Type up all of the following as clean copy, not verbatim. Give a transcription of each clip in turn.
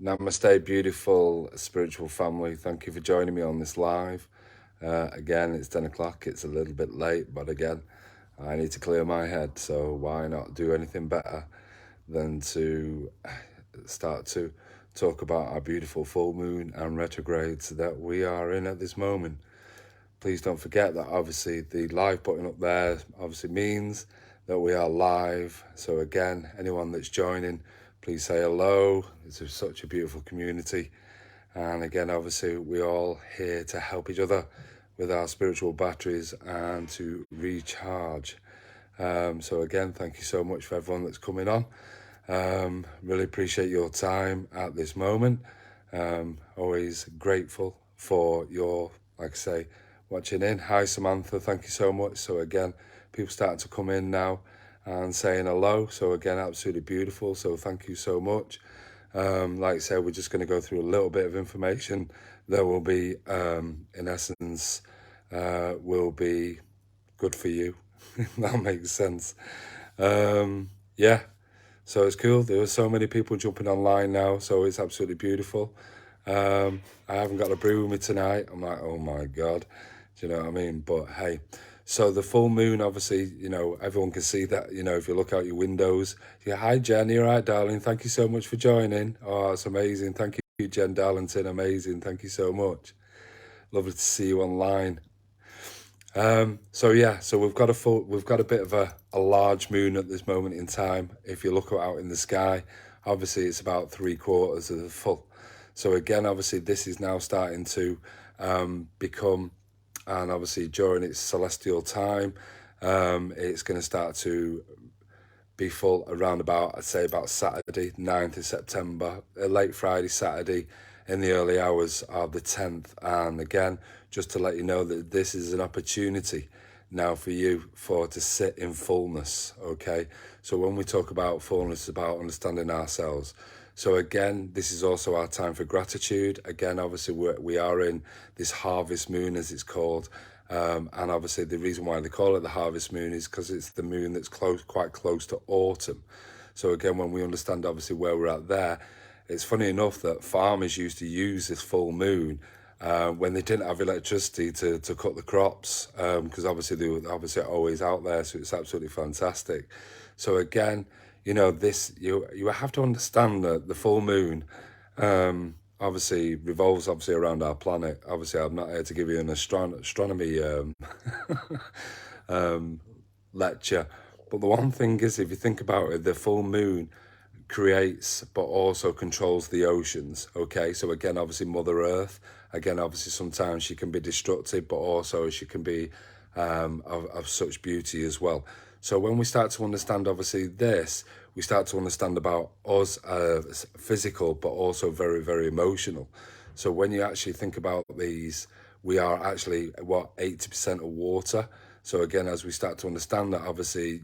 Namaste, beautiful spiritual family. Thank you for joining me on this live. Again, it's 10 o'clock. It's a little bit late, but again, I need to clear my head. So why not do anything better than to start to talk about our beautiful full moon and retrogrades that we are in at this moment. Please don't forget that obviously the live button up there obviously means that we are live. So again, anyone that's joining, please say hello. It's such a beautiful community. And again, obviously, we're all here to help each other with our spiritual batteries and to recharge. So again, thank you so much for everyone that's coming on. Really appreciate your time at this moment. Always grateful for your, like I say, watching in. Hi, Samantha. Thank you so much. So again, people starting to come in now and saying hello. So again, absolutely beautiful. So thank you so much. Like I said, we're just going to go through a little bit of information. There will be, in essence, will be good for you. That makes sense. Yeah. So it's cool. There are so many people jumping online now, so it's absolutely beautiful. I haven't got a brew with me tonight. I'm like, oh my God. Do you know what I mean? But hey, so the full moon, obviously, everyone can see that, if you look out your windows. Yeah, hi, Jen. You're right, darling. Thank you so much for joining. Oh, it's amazing. Thank you, Jen Darlington. Amazing. Thank you so much. Lovely to see you online. So yeah, so we've got a bit of a large moon at this moment in time. If you look out in the sky, obviously it's about 3/4 of the full. So again, obviously this is now starting to become, and obviously during its celestial time, it's going to start to be full around about, I'd say about Saturday, 9th of September, late Friday, Saturday, in the early hours of the 10th. And again, just to let you know that this is an opportunity now for you to sit in fullness, okay? So when we talk about fullness, it's about understanding ourselves. So again, this is also our time for gratitude. Again, obviously we are in this harvest moon, as it's called. And obviously the reason why they call it the harvest moon is because it's the moon that's quite close to autumn. So again, when we understand obviously where we're at there, it's funny enough that farmers used to use this full moon when they didn't have electricity to cut the crops, because obviously they were obviously always out there. So it's absolutely fantastic. So again, this you have to understand that the full moon obviously revolves obviously around our planet. Obviously, I'm not here to give you an astronomy lecture, but the one thing is, if you think about it, the full moon creates but also controls the oceans, okay? So again, obviously Mother Earth, again, obviously sometimes she can be destructive, but also she can be of such beauty as well. So when we start to understand obviously this, we start to understand about us physical, but also very, very emotional. So when you actually think about these, we are actually 80% of water. So again, as we start to understand that, obviously,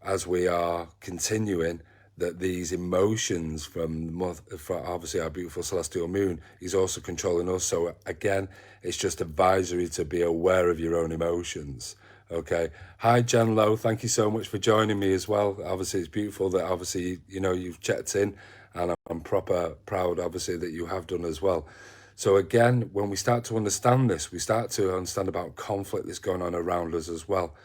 as we are continuing, that these emotions from obviously our beautiful celestial moon is also controlling us. So again, it's just advisory to be aware of your own emotions. Okay. Hi, Jen Lowe. Thank you so much for joining me as well. Obviously, it's beautiful that obviously, you've checked in, and I'm proper proud, obviously, that you have done as well. So again, when we start to understand this, we start to understand about conflict that's going on around us as well.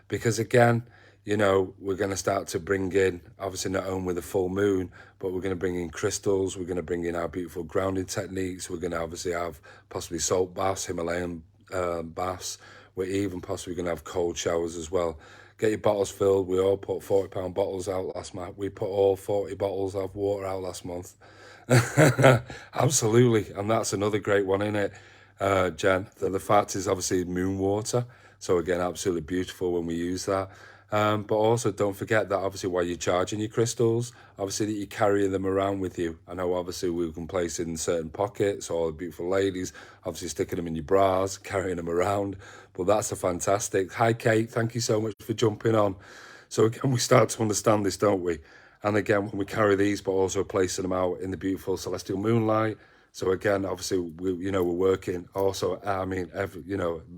Because again, we're going to start to bring in, obviously not only with the full moon, but we're going to bring in crystals, we're going to bring in our beautiful grounding techniques, we're going to obviously have possibly salt baths, Himalayan baths, we're even possibly going to have cold showers as well. Get your bottles filled. We all put 40-pound bottles out last month. We put all 40 bottles of water out last month. Absolutely. And that's another great one, isn't it, Jen? The fact is obviously moon water. So again, absolutely beautiful when we use that. But also don't forget that obviously while you're charging your crystals, obviously that you're carrying them around with you. I know obviously we can place in certain pockets, or the beautiful ladies, obviously sticking them in your bras, carrying them around. But that's a fantastic. Hi, Kate. Thank you so much for jumping on. So again, we start to understand this, don't we? And again, when we carry these, but also placing them out in the beautiful celestial moonlight. So again, obviously, we're working also,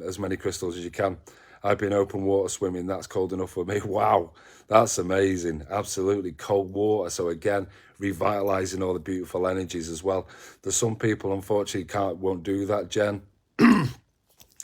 as many crystals as you can. I've been open water swimming, that's cold enough for me. Wow, that's amazing. Absolutely cold water. So again, revitalizing all the beautiful energies as well. There's some people unfortunately won't do that, Jen.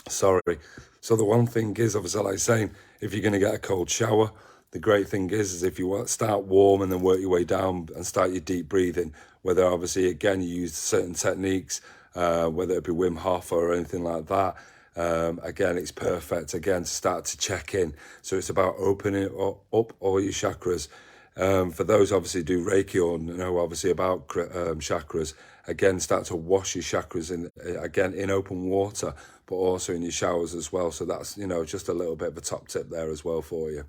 Sorry. So the one thing is, obviously, like saying, if you're going to get a cold shower, the great thing is if you start warm and then work your way down and start your deep breathing, whether obviously, again, you use certain techniques, whether it be Wim Hof or anything like that. Again, it's perfect, again, to start to check in. So it's about opening up all your chakras. For those obviously do Reiki or know obviously about chakras, again, start to wash your chakras again in open water, but also in your showers as well. So that's, just a little bit of a top tip there as well for you.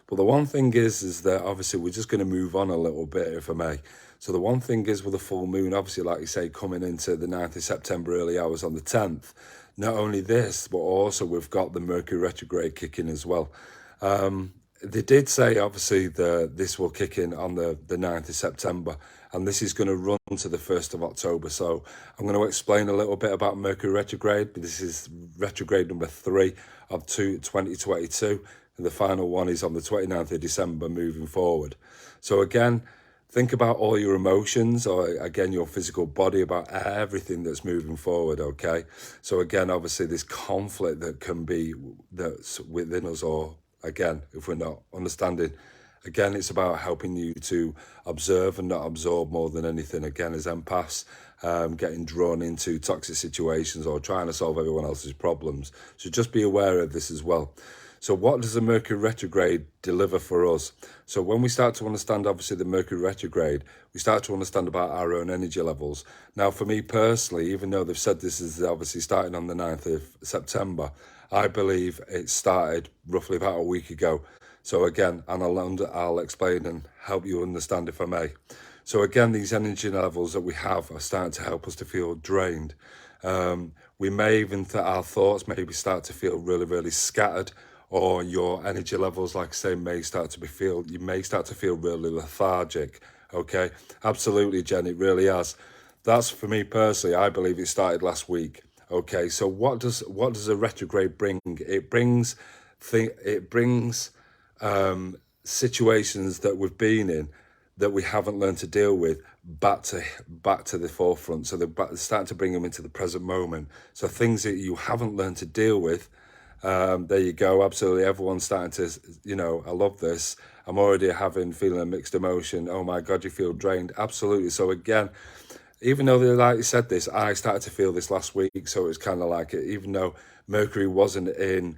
But the one thing is that obviously we're just going to move on a little bit, if I may. So the one thing is with the full moon, obviously, like you say, coming into the 9th of September, early hours on the 10th, not only this, but also we've got the Mercury retrograde kicking as well. They did say, obviously, this will kick in on the 9th of September, and this is going to run to the 1st of October. So I'm going to explain a little bit about Mercury retrograde. This is retrograde number 3 of 2022, and the final one is on the 29th of December moving forward. So again, think about all your emotions, or again, your physical body, about everything that's moving forward, okay? So again, obviously, this conflict that's within us, or again, if we're not understanding, again, it's about helping you to observe and not absorb more than anything. Again, as empaths, getting drawn into toxic situations or trying to solve everyone else's problems. So just be aware of this as well. So what does the Mercury retrograde deliver for us? So when we start to understand, obviously, the Mercury retrograde, we start to understand about our own energy levels. Now, for me personally, even though they've said this is obviously starting on the 9th of September, I believe it started roughly about a week ago. So again, and I'll explain and help you understand, if I may. So again, these energy levels that we have are starting to help us to feel drained. We may even, our thoughts maybe start to feel really, really scattered, or your energy levels, like I say, you may start to feel really lethargic. Okay, absolutely, Jen, it really has. That's, for me personally, I believe it started last week. Okay, so what does a retrograde bring? It brings situations that we've been in that we haven't learned to deal with back to the forefront. So they're starting to bring them into the present moment. So things that you haven't learned to deal with, there you go. Absolutely, everyone's starting to, I love this. I'm already feeling a mixed emotion. Oh my God, you feel drained. Absolutely. So again, even though they like you said this, I started to feel this last week. So it's kind of like it, even though Mercury wasn't in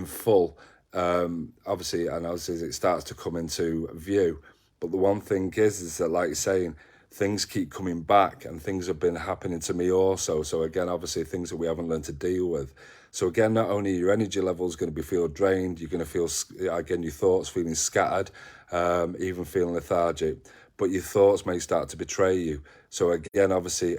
full, obviously, and as it starts to come into view. But the one thing is that, like you're saying, things keep coming back, and things have been happening to me also. So again, obviously, things that we haven't learned to deal with. So again, not only your energy levels going to feel drained, you're going to feel, again, your thoughts feeling scattered, even feeling lethargic, but your thoughts may start to betray you. So again, obviously,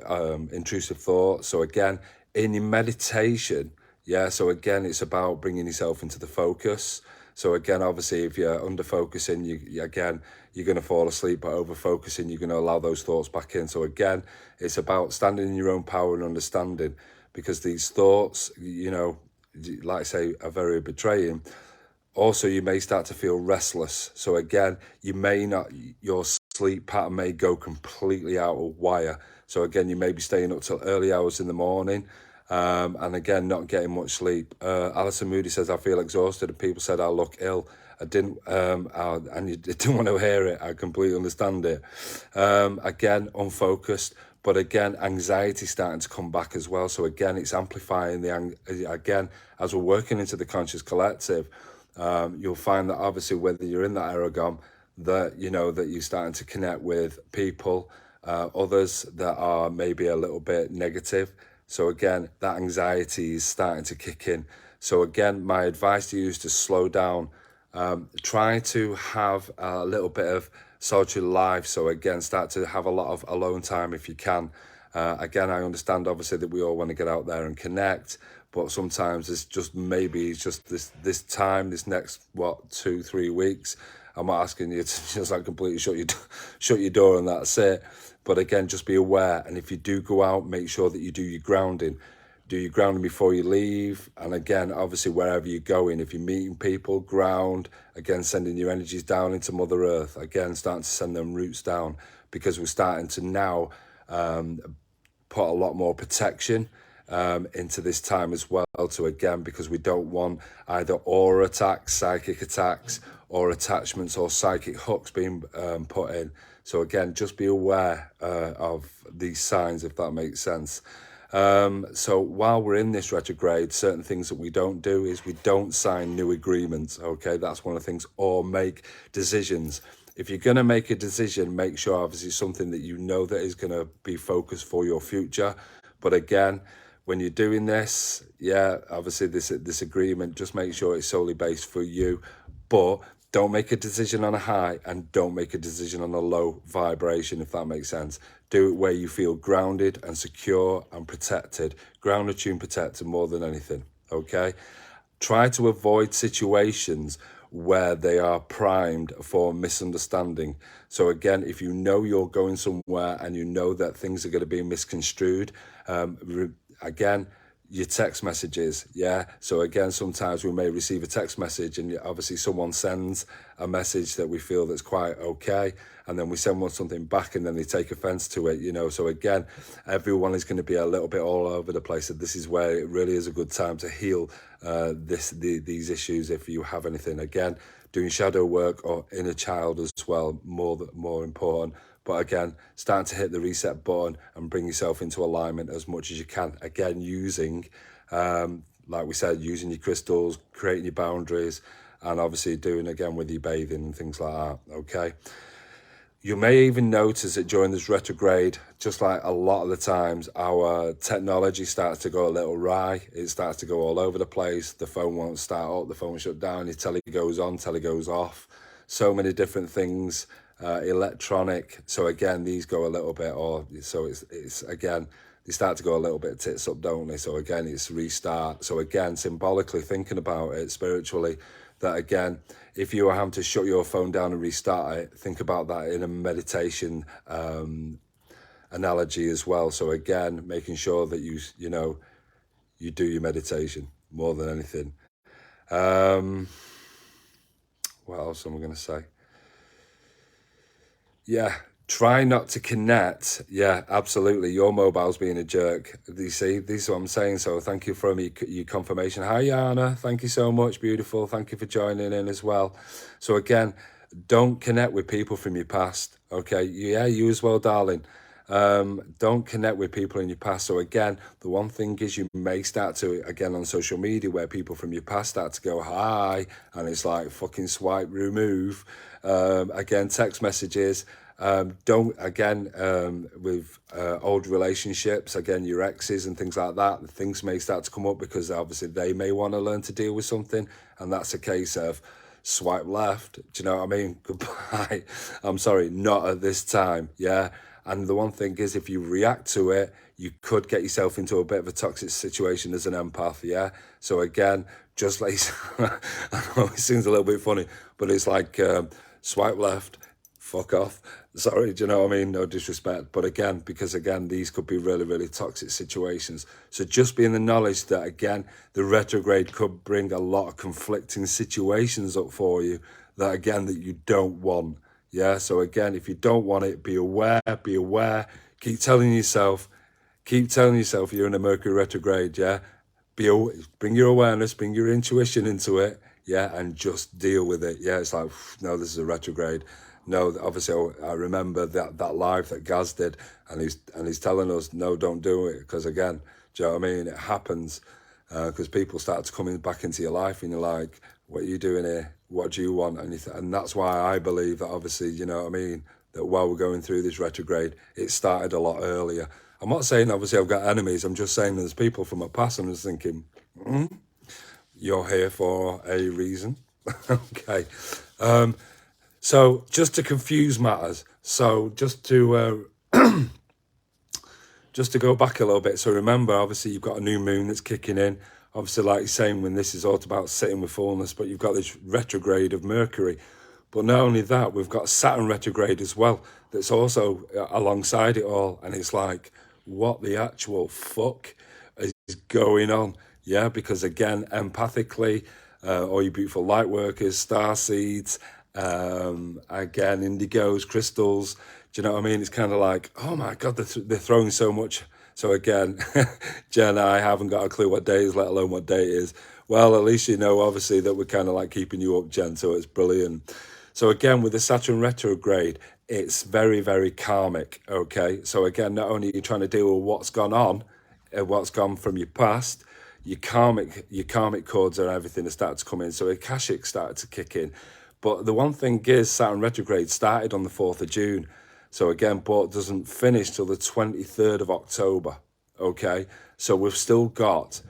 intrusive thoughts. So again, in your meditation, yeah, so again, it's about bringing yourself into the focus. So again, obviously, if you're under focusing, you're going to fall asleep, but over focusing, you're going to allow those thoughts back in. So again, it's about standing in your own power and understanding, because these thoughts, like I say, are very betraying. Also, you may start to feel restless. So again, your sleep pattern may go completely out of wire. So again, you may be staying up till early hours in the morning. And again, not getting much sleep. Alison Moody says, I feel exhausted, and people said I look ill. I didn't, and you didn't want to hear it. I completely understand it. Again, unfocused, but again, anxiety starting to come back as well. So again, it's amplifying again, as we're working into the conscious collective, you'll find that obviously whether you're in that aerogam, that you're starting to connect with people, others that are maybe a little bit negative. So again, that anxiety is starting to kick in. So again, my advice to you is to slow down. Try to have a little bit of solitary life. So again, start to have a lot of alone time if you can. Again, I understand obviously that we all want to get out there and connect, but sometimes it's just this time, this next 2-3 weeks. I'm not asking you to just like completely shut your door and that's it. But again, just be aware. And if you do go out, make sure that you do your grounding. do your grounding before you leave. And again, obviously, wherever you're going, if you're meeting people, ground, again, sending your energies down into Mother Earth, again, starting to send them roots down, because we're starting to now put a lot more protection into this time as well, to again, because we don't want either aura attacks, psychic attacks, or attachments or psychic hooks being put in. So again, just be aware of these signs, if that makes sense. So while we're in this retrograde, certain things that we don't do is we don't sign new agreements. Okay, that's one of the things, or make decisions. If you're going to make a decision, make sure obviously something that you know that is going to be focused for your future. But again, when you're doing this, yeah, obviously this agreement, just make sure it's solely based for you. But don't make a decision on a high, and don't make a decision on a low vibration, if that makes sense. Do it where you feel grounded and secure and protected. Grounded, tuned, protected more than anything, okay? Try to avoid situations where they are primed for misunderstanding. So again, if you know you're going somewhere and you know that things are going to be misconstrued, again, your text messages, yeah. So again, sometimes we may receive a text message, and obviously someone sends a message that we feel that's quite okay, and then we send something back, and then they take offense to it, you know. So again, everyone is going to be a little bit all over the place, and this is where it really is a good time to heal these issues. If you have anything, again, doing shadow work or inner child as well, more important. But again, starting to hit the reset button and bring yourself into alignment as much as you can. Again, using, like we said, using your crystals, creating your boundaries, and obviously doing again with your bathing and things like that, okay? You may even notice that during this retrograde, just like a lot of the times, our technology starts to go a little awry. It starts to go all over the place. The phone won't start up, the phone will shut down, your telly goes on, telly goes off. So many different things, electronic. So again, these go a little bit, or so it's again, they start to go a little bit tits up, don't they? So again, it's restart. So again, symbolically thinking about it spiritually, that again, if you are having to shut your phone down and restart it, think about that in a meditation analogy as well. So again, making sure that you do your meditation more than anything. What else am I going to say? Yeah, try not to connect. Yeah, absolutely. Your mobile's being a jerk. You see, this is what I'm saying. So thank you for your confirmation. Hi, Yana. Thank you so much. Beautiful. Thank you for joining in as well. So again, don't connect with people from your past. Okay. Yeah, you as well, darling. Don't connect with people in your past. So again, the one thing is, you may start to, again, on social media, where people from your past start to go hi, and it's like fucking swipe remove. Again, text messages. Don't, again, with old relationships, again, your exes and things like that, things may start to come up, because obviously they may want to learn to deal with something, and that's a case of swipe left. Do you know what I mean? Goodbye. I'm sorry, not at this time. Yeah. And the one thing is, if you react to it, you could get yourself into a bit of a toxic situation as an empath, yeah? So again, just like, I know it seems a little bit funny, but it's like swipe left, fuck off. Sorry, do you know what I mean? No disrespect. But again, because again, these could be really, really toxic situations. So just be in the knowledge that, again, the retrograde could bring a lot of conflicting situations up for you that, again, that you don't want. Yeah, so again, if you don't want it, be aware, keep telling yourself you're in a Mercury retrograde, yeah? Bring your awareness, bring your intuition into it, yeah, and just deal with it. Yeah, it's like, no, this is a retrograde. No, obviously, I remember that live that Gaz did, and he's telling us, no, don't do it, because again, do you know what I mean? It happens, because people start to come back into your life, and you're like, what are you doing here? What do you want? And that's why I believe that, obviously, you know what I mean, that while we're going through this retrograde, it started a lot earlier. I'm not saying, obviously, I've got enemies. I'm just saying there's people from my past, and I was thinking, you're here for a reason. Okay. So just to confuse matters, so just to go back a little bit. So remember, obviously, you've got a new moon that's kicking in. Obviously, like you're saying, when this is all about sitting with fullness, but you've got this retrograde of Mercury. But not only that, we've got Saturn retrograde as well, that's also alongside it all. And it's like, what the actual fuck going on. Yeah, because again, empathically, all you beautiful light workers, star seeds, again, indigos, crystals. Do you know what I mean? It's kind of like, oh my God, they're throwing so much. So again, Jen, I haven't got a clue what day is, let alone what day it is. Well, at least you know, obviously, that we're kind of like keeping you up, Jen, so it's brilliant. So again, with the Saturn retrograde, it's very, very karmic, okay? So again, not only are you trying to deal with what's gone on, what's gone from your past, your karmic cords and everything has started to come in. So Akashic started to kick in. But the one thing is, Saturn retrograde started on the 4th of June. So again, but it doesn't finish till the 23rd of October. Okay. So we've still got,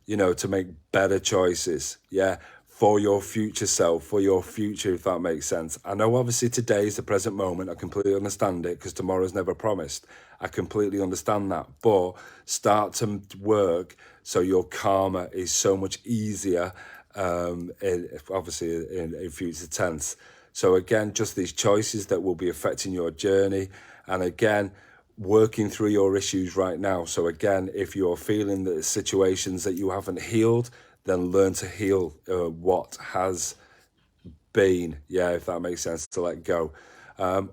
to make better choices. Yeah. For your future self, for your future, if that makes sense. I know obviously today is the present moment. I completely understand it because tomorrow's never promised. I completely understand that. But start to work so your karma is so much easier, obviously in future tense. So again, just these choices that will be affecting your journey. And again, working through your issues right now. So again, if you're feeling that situations that you haven't healed, then learn to heal what has been. Yeah, if that makes sense, to let go.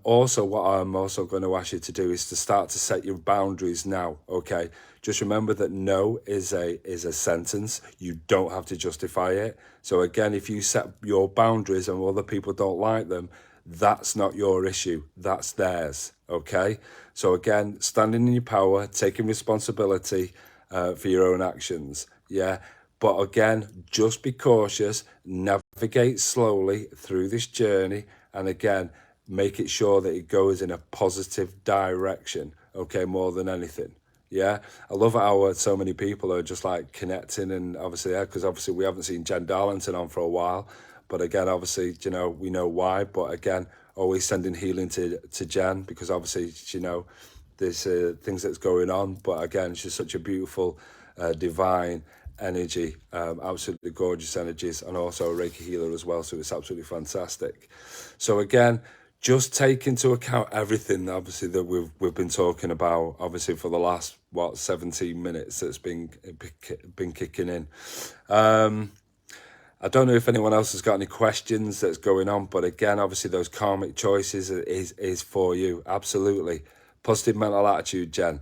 Also, what I'm also going to ask you to do is to start to set your boundaries now. Okay, just remember that no is a sentence. You don't have to justify it. So again, if you set your boundaries and other people don't like them, that's not your issue. That's theirs. Okay. So again, standing in your power, taking responsibility for your own actions. Yeah. But again, just be cautious, navigate slowly through this journey, and again, make it sure that it goes in a positive direction, okay, more than anything. Yeah, I love how so many people are just like connecting, and obviously, because obviously we haven't seen Jen Darlington on for a while, but again, obviously, we know why, but again, always sending healing to Jen, because obviously, there's things that's going on, but again, she's such a beautiful, divine energy, absolutely gorgeous energies, and also a Reiki healer as well, so it's absolutely fantastic. So again, just take into account everything obviously that we've been talking about, obviously for the last 17 minutes that's been kicking in. I don't know if anyone else has got any questions that's going on, but again, obviously those karmic choices is for you. Absolutely. Positive mental attitude, Jen,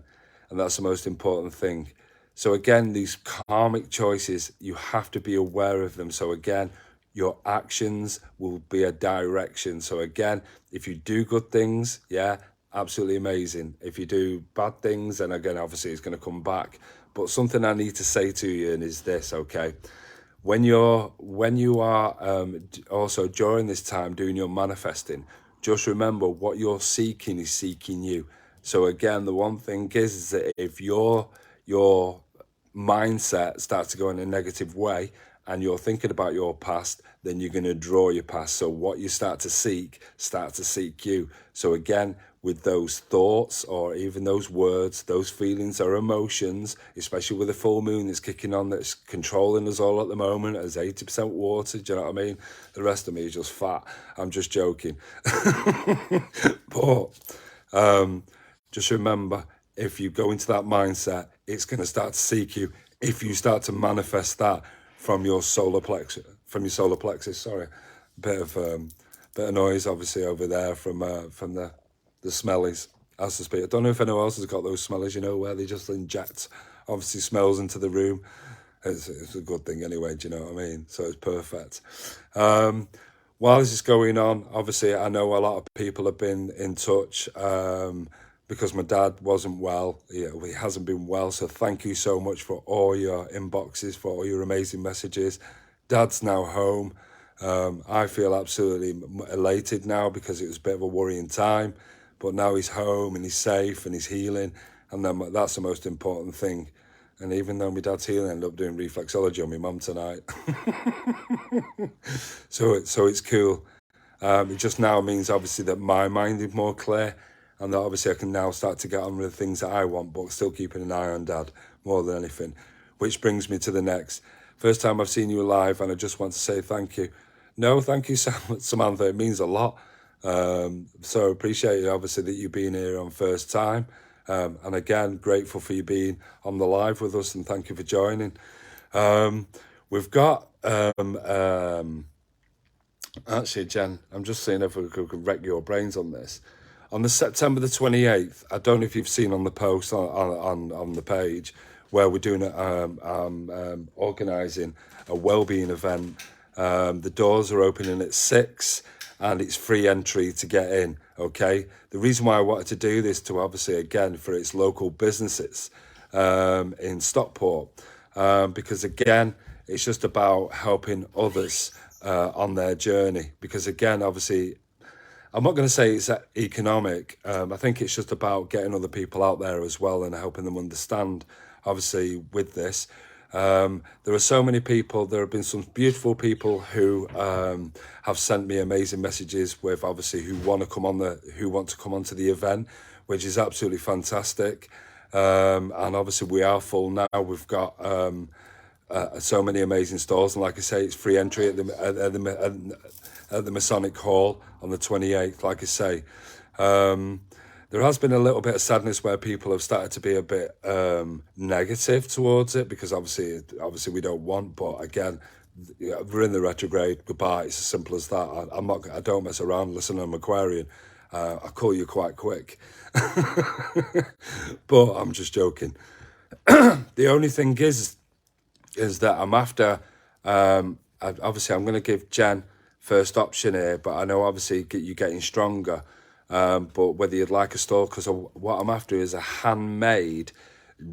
and that's the most important thing. So again, these karmic choices, you have to be aware of them. So again, your actions will be a direction. So again, if you do good things, yeah, absolutely amazing. If you do bad things, then again, obviously it's going to come back. But something I need to say to you is this, okay? When you are also during this time doing your manifesting, just remember what you're seeking is seeking you. So again, the one thing is that if your mindset starts to go in a negative way and you're thinking about your past, then you're going to draw your past. So what you start to seek you. So again, with those thoughts or even those words, those feelings or emotions, especially with the full moon that's kicking on, that's controlling us all at the moment as 80% water, do you know what I mean? The rest of me is just fat. I'm just joking. But just remember, if you go into that mindset, it's going to start to seek you. If you start to manifest that from your solar plexus, sorry, bit of noise obviously over there from the smellies, as to speak. I don't know if anyone else has got those smellies, where they just inject obviously smells into the room. It's a good thing anyway, do you know what I mean? So it's perfect. While this is going on, obviously I know a lot of people have been in touch because my dad wasn't well. He hasn't been well, so thank you so much for all your inboxes, for all your amazing messages. Dad's now home. I feel absolutely elated now because it was a bit of a worrying time, but now he's home and he's safe and he's healing, and then that's the most important thing. And even though my dad's healing, I ended up doing reflexology on my mum tonight. So it's cool. It just now means obviously that my mind is more clear, and that obviously I can now start to get on with the things that I want, but still keeping an eye on Dad more than anything. Which brings me to the next. First time I've seen you live, and I just want to say thank you. No, thank you, Samantha. It means a lot. So appreciate it, obviously, that you've been here on first time. And again, grateful for you being on the live with us, and thank you for joining. We've got actually, Jen, I'm just seeing if we could wreck your brains on this. On the September the 28th, I don't know if you've seen on the post on the page where we're doing organising a wellbeing event. The doors are opening at 6 and it's free entry to get in, okay? The reason why I wanted to do this to obviously, again, for its local businesses in Stockport, because again, it's just about helping others on their journey. Because again, obviously, I'm not going to say it's economic. I think it's just about getting other people out there as well and helping them understand, obviously, with this. There are so many people. There have been some beautiful people who have sent me amazing messages with obviously who want to come onto the event, which is absolutely fantastic. And obviously we are full now. We've got so many amazing stalls, and like I say, it's free entry at the Masonic Hall on the 28th. Like I say, there has been a little bit of sadness where people have started to be a bit negative towards it, because obviously we don't want. But again, we're in the retrograde. Goodbye. It's as simple as that. I don't mess around. Listen, I'm Aquarian. I call you quite quick, but I'm just joking. The only thing is that I'm after. Obviously, I'm going to give Jen first option here, but I know obviously you're getting stronger. But whether you'd like a stall, because what I'm after is a handmade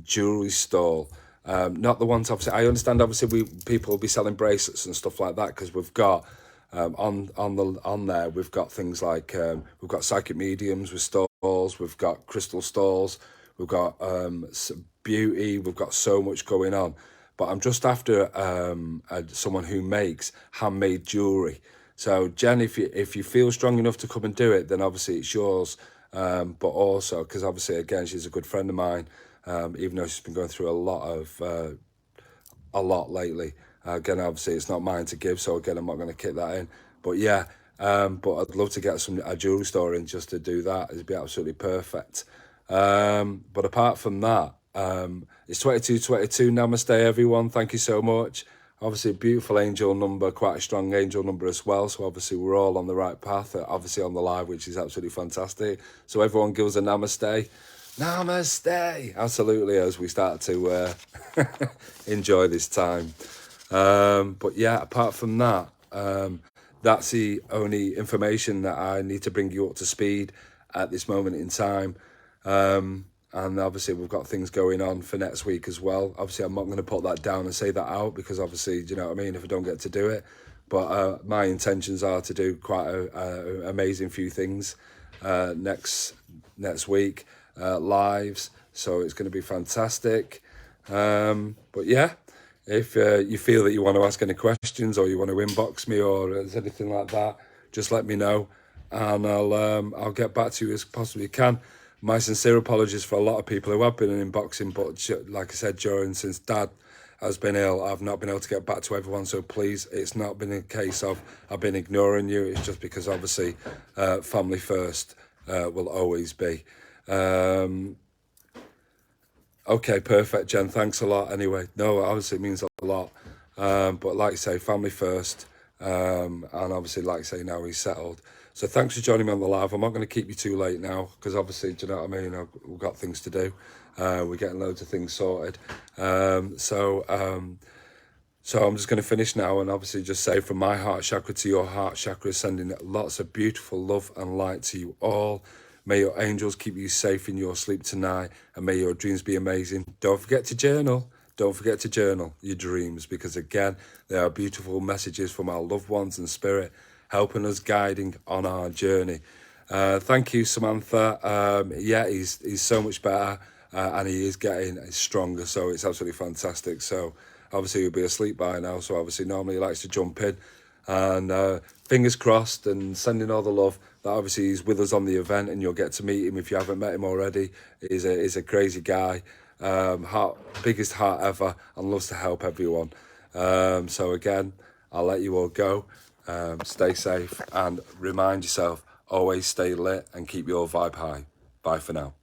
jewelry stall. Not the ones, obviously, I understand obviously people will be selling bracelets and stuff like that, because we've got on there we've got things like we've got psychic mediums with stalls, we've got crystal stalls, we've got beauty, we've got so much going on. But I'm just after someone who makes handmade jewelry. So Jen, if you feel strong enough to come and do it, then obviously it's yours. But also, because obviously again, she's a good friend of mine, even though she's been going through a lot lately. Again, obviously it's not mine to give, so again, I'm not going to kick that in. But yeah, but I'd love to get a jewelry store in just to do that. It'd be absolutely perfect. But apart from that, it's 2222. Namaste, everyone. Thank you so much. Obviously, a beautiful angel number, quite a strong angel number as well. So obviously, we're all on the right path. Obviously, on the live, which is absolutely fantastic. So everyone gives a namaste. Namaste. Absolutely, as we start to enjoy this time. But yeah, apart from that, that's the only information that I need to bring you up to speed at this moment in time. And obviously we've got things going on for next week as well. Obviously I'm not going to put that down and say that out, because obviously, do you know what I mean, if I don't get to do it. But my intentions are to do quite a amazing few things next week, lives. So it's going to be fantastic. But yeah, if you feel that you want to ask any questions, or you want to inbox me, or there's anything like that, just let me know, and I'll get back to you as possibly can. My sincere apologies for a lot of people who have been in inboxing, but like I said, since Dad has been ill, I've not been able to get back to everyone. So please, it's not been a case of I've been ignoring you. It's just because obviously family first will always be. Okay, perfect, Jen. Thanks a lot. Anyway, no, obviously it means a lot. But like I say, family first. And obviously, like I say, now he's settled. So thanks for joining me on the live. I'm not going to keep you too late now, because obviously, do you know what I mean? We've got things to do. We're getting loads of things sorted. So I'm just going to finish now, and obviously just say, from my heart chakra to your heart chakra, sending lots of beautiful love and light to you all. May your angels keep you safe in your sleep tonight, and may your dreams be amazing. Don't forget to journal. Don't forget to journal your dreams, because again, they are beautiful messages from our loved ones and spirit, helping us, guiding on our journey. Thank you, Samantha. Yeah, he's so much better, and he is getting stronger, so it's absolutely fantastic. So obviously he'll be asleep by now, so obviously normally he likes to jump in, and fingers crossed, and sending all the love that obviously he's with us on the event, and you'll get to meet him if you haven't met him already. He's a crazy guy, biggest heart ever, and loves to help everyone. So again, I'll let you all go. Stay safe, and remind yourself, always stay lit and keep your vibe high. Bye for now.